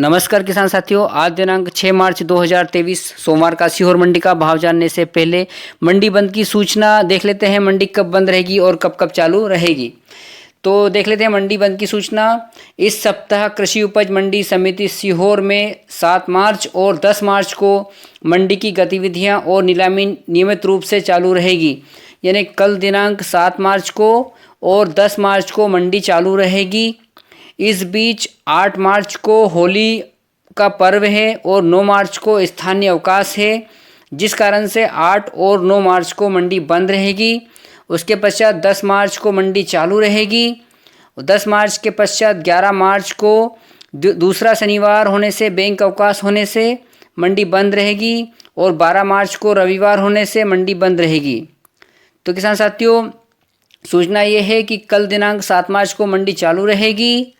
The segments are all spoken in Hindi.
नमस्कार किसान साथियों। आज दिनांक 6 मार्च 2023 सोमवार का सीहोर मंडी का भाव जानने से पहले मंडी बंद की सूचना देख लेते हैं। मंडी कब बंद रहेगी और कब कब चालू रहेगी, तो देख लेते हैं मंडी बंद की सूचना। इस सप्ताह कृषि उपज मंडी समिति सीहोर में 7 मार्च और 10 मार्च को मंडी की गतिविधियां और नीलामी नियमित रूप से चालू रहेगी। यानी कल दिनांक 7 मार्च को और 10 मार्च को मंडी चालू रहेगी। इस बीच 8 मार्च को होली का पर्व है और 9 मार्च को स्थानीय अवकाश है, जिस कारण से 8 और 9 मार्च को मंडी बंद रहेगी। उसके पश्चात 10 मार्च को मंडी चालू रहेगी। 10 मार्च के पश्चात 11 मार्च को दूसरा शनिवार होने से, बैंक अवकाश होने से मंडी बंद रहेगी और 12 मार्च को रविवार होने से मंडी बंद रहेगी। तो किसान साथियों, सूचना ये है कि कल दिनांक 7 मार्च को मंडी चालू रहेगी,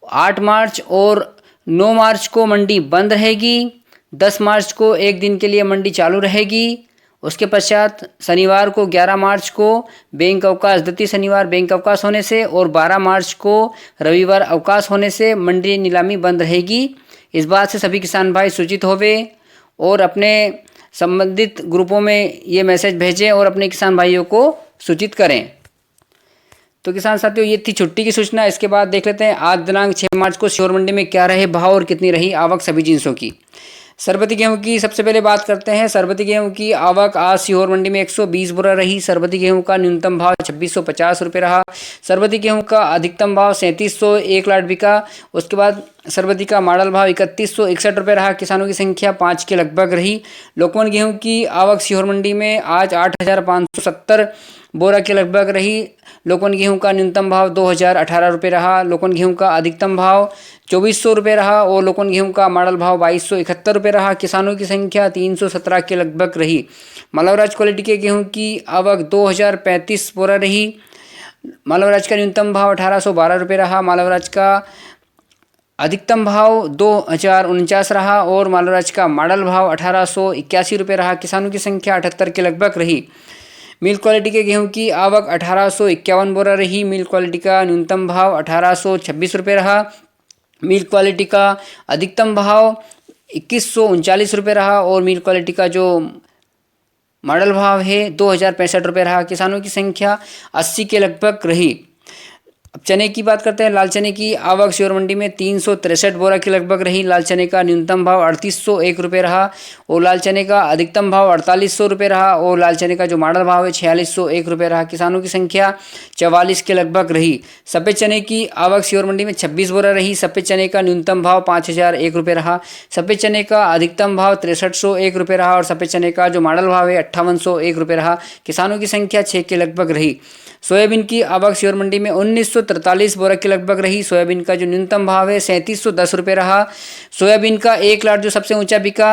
8 मार्च और 9 मार्च को मंडी बंद रहेगी, 10 मार्च को एक दिन के लिए मंडी चालू रहेगी। उसके पश्चात शनिवार को 11 मार्च को बैंक अवकाश, द्वितीय शनिवार बैंक अवकाश होने से और 12 मार्च को रविवार अवकाश होने से मंडी नीलामी बंद रहेगी। इस बात से सभी किसान भाई सूचित होवे और अपने संबंधित ग्रुपों में ये मैसेज भेजें और अपने किसान भाइयों को सूचित करें। तो किसान साथियों, ये थी छुट्टी की सूचना। इसके बाद देख लेते हैं आज दिनांक 6 मार्च को सीहोर मंडी में क्या रहे भाव और कितनी रही आवक सभी जिन्सों की। सरबती गेहूं की सबसे पहले बात करते हैं। सरबती गेहूं की आवक आज सीहोर मंडी में 120 बोरा रही। सरबती गेहूं का न्यूनतम भाव 2650 रुपये रहा। सरबती गेहूं का अधिकतम भाव 3700 1 लाट बिका। उसके बाद सरबती का मॉडल भाव 3161 रुपये रहा। किसानों की संख्या 5 के लगभग रही। लोकवन गेहूं की आवक सीहोर मंडी में आज 8570 बोरा के लगभग रही। लोकवन गेहूं का न्यूनतम भाव 2018 रुपये रहा। लोकवन गेहूं का अधिकतम भाव 2400 रुपये रहा और लोकवन गेहूं का मॉडल भाव 2271 रुपये रहा। किसानों की संख्या 317 के लगभग रही। मालवराज क्वालिटी के गेहूं की आवक 2035 बोरा रही। मालवराज का न्यूनतम भाव 1812 रुपये रहा। मालवराज का अधिकतम भाव 2049 रहा और मालवराज का मॉडल भाव 1881 रुपये रहा। किसानों की संख्या 78 के लगभग रही। मिल्क क्वालिटी के गेहूं की आवक 1851 बोरा रही। मिल्क क्वालिटी का न्यूनतम भाव 1826 रुपये रहा। मिल्क क्वालिटी का अधिकतम भाव 2139 रुपये रहा और मिल्क क्वालिटी का जो मॉडल भाव है 2065 रुपये रहा। किसानों की संख्या 80 के लगभग रही। अब चने की बात करते हैं। लाल चने की आवक सीहोर मंडी में 363 बोरा के लगभग रही। लाल चने का न्यूनतम भाव 3801 रुपये रहा और लाल चने का अधिकतम भाव 4800 रुपये रहा और लाल चने का जो मॉडल भाव है 4601 रुपये रहा। किसानों की संख्या 44 के लगभग रही। सफ़ेद चने की आवक सीहोर मंडी में 26 बोरा रही। सफ़ेद चने का न्यूनतम भाव 5001 रुपये रहा। सफ़ेद चने का अधिकतम भाव 6301 रुपये रहा और सफ़ेद चने का जो मॉडल भाव है 5801 रुपये रहा। किसानों की संख्या 6 के लगभग रही। सोयाबीन की आवक सीहोर मंडी में 1943 बोरा के लगभग रही। सोयाबीन का जो न्यूनतम भाव है 3710 रुपये रहा। सोयाबीन का 1 लाट जो सबसे ऊंचा बिका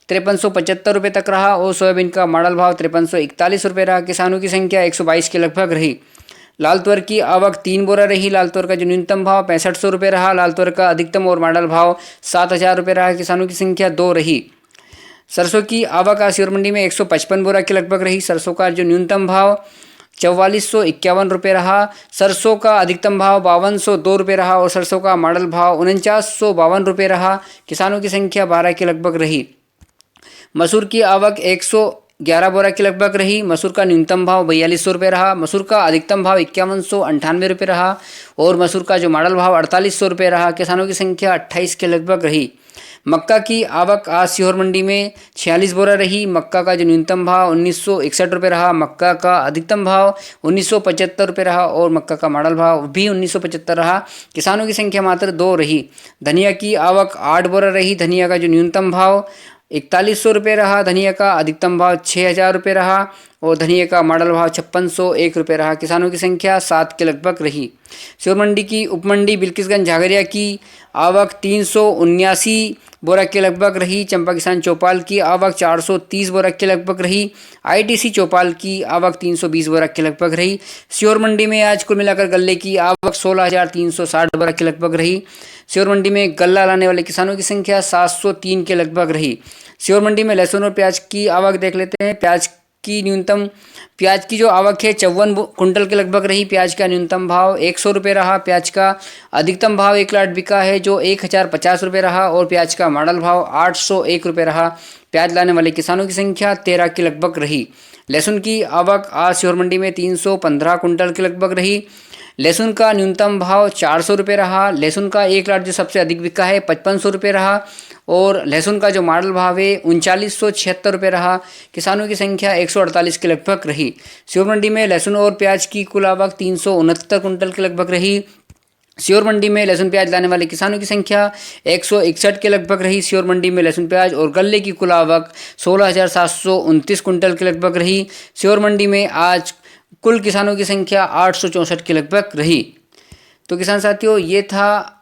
5375 रुपये तक रहा और सोयाबीन का मॉडल भाव 5341 रुपये रहा। किसानों की संख्या 122 के लगभग रही। लाल तुअर की आवक 3 बोरा रही। लाल तुअर का जो न्यूनतम भाव 6500 रुपये रहा। लाल तुअर का अधिकतम और मॉडल भाव 7000 रुपये रहा। किसानों की संख्या 2 रही। सरसों की आवक आज सीहोर मंडी में 155 बोरा के लगभग रही। सरसों का जो न्यूनतम भाव 4451 रुपये रहा। सरसों का अधिकतम भाव 5202 रुपये रहा और सरसों का मॉडल भाव 4952 रुपये रहा। किसानों की संख्या 12 के लगभग रही। मसूर की आवक 111 बोरा के लगभग रही। मसूर का न्यूनतम भाव 4200 रुपये रहा। मसूर का अधिकतम भाव 5198 रुपये रहा और मसूर का जो मॉडल भाव 4800 रुपये रहा। किसानों की संख्या 28 के लगभग रही। मक्का की आवक आज सीहोर मंडी में 46 बोरा रही। मक्का का जो न्यूनतम भाव 1961 रुपये रहा। मक्का का अधिकतम भाव 1975 रुपये रहा और मक्का का मॉडल भाव भी 1975 रहा। किसानों की संख्या मात्र 2 रही। धनिया की आवक 8 बोरा रही। धनिया का जो न्यूनतम भाव 4100 रुपये रहा। धनिया का अधिकतम भाव 6000 रुपये रहा और धनिया का मॉडल भाव 5601 रुपये रहा। किसानों की संख्या 7 के लगभग रही। सीहोर मंडी की उपमंडी बिल्किसगंज झागरिया की आवक 379 बोरा के लगभग रही। चंपा किसान चौपाल की आवक 430 बोरा के लगभग रही। आईटीसी चौपाल की आवक 320 बोरा के लगभग रही। सीहोर मंडी में आज कुल मिलाकर गल्ले की आवक 16360 बोरा के लगभग रही। सीहोर मंडी में गल्ला लाने वाले किसानों की संख्या 703 के लगभग रही। सीहोर मंडी में लहसुन और प्याज की आवक देख लेते हैं। प्याज की न्यूनतम प्याज की जो आवक है 54 कुंटल के लगभग रही। प्याज का न्यूनतम भाव 100 रुपये रहा। प्याज का अधिकतम भाव 1 लाट बिका है जो 1050 रुपये रहा और प्याज का मॉडल भाव 801 रुपये रहा। प्याज लाने वाले किसानों की संख्या 13 के लगभग रही। लहसुन की आवक आज सीहोर मंडी में 315 कुंटल के लगभग रही। लहसुन का न्यूनतम भाव 400 रुपये रहा। लहसुन का 1 लाट जो सबसे अधिक बिका है 5500 रुपये रहा और लहसुन का जो मॉडल भाव है 3976 रुपये रहा। किसानों की संख्या 148 के लगभग रही। सीहोर मंडी में लहसुन और प्याज की कुल आवक 369 कुंटल के लगभग रही। सीहोर मंडी में लहसुन प्याज लाने वाले किसानों की संख्या 161 के लगभग रही। सीहोर मंडी में लहसुन प्याज और गल्ले की कुल आवक 16,729 कुंटल के लगभग रही। सीहोर मंडी में आज कुल किसानों की संख्या 864 के लगभग रही। तो किसान साथियों, ये था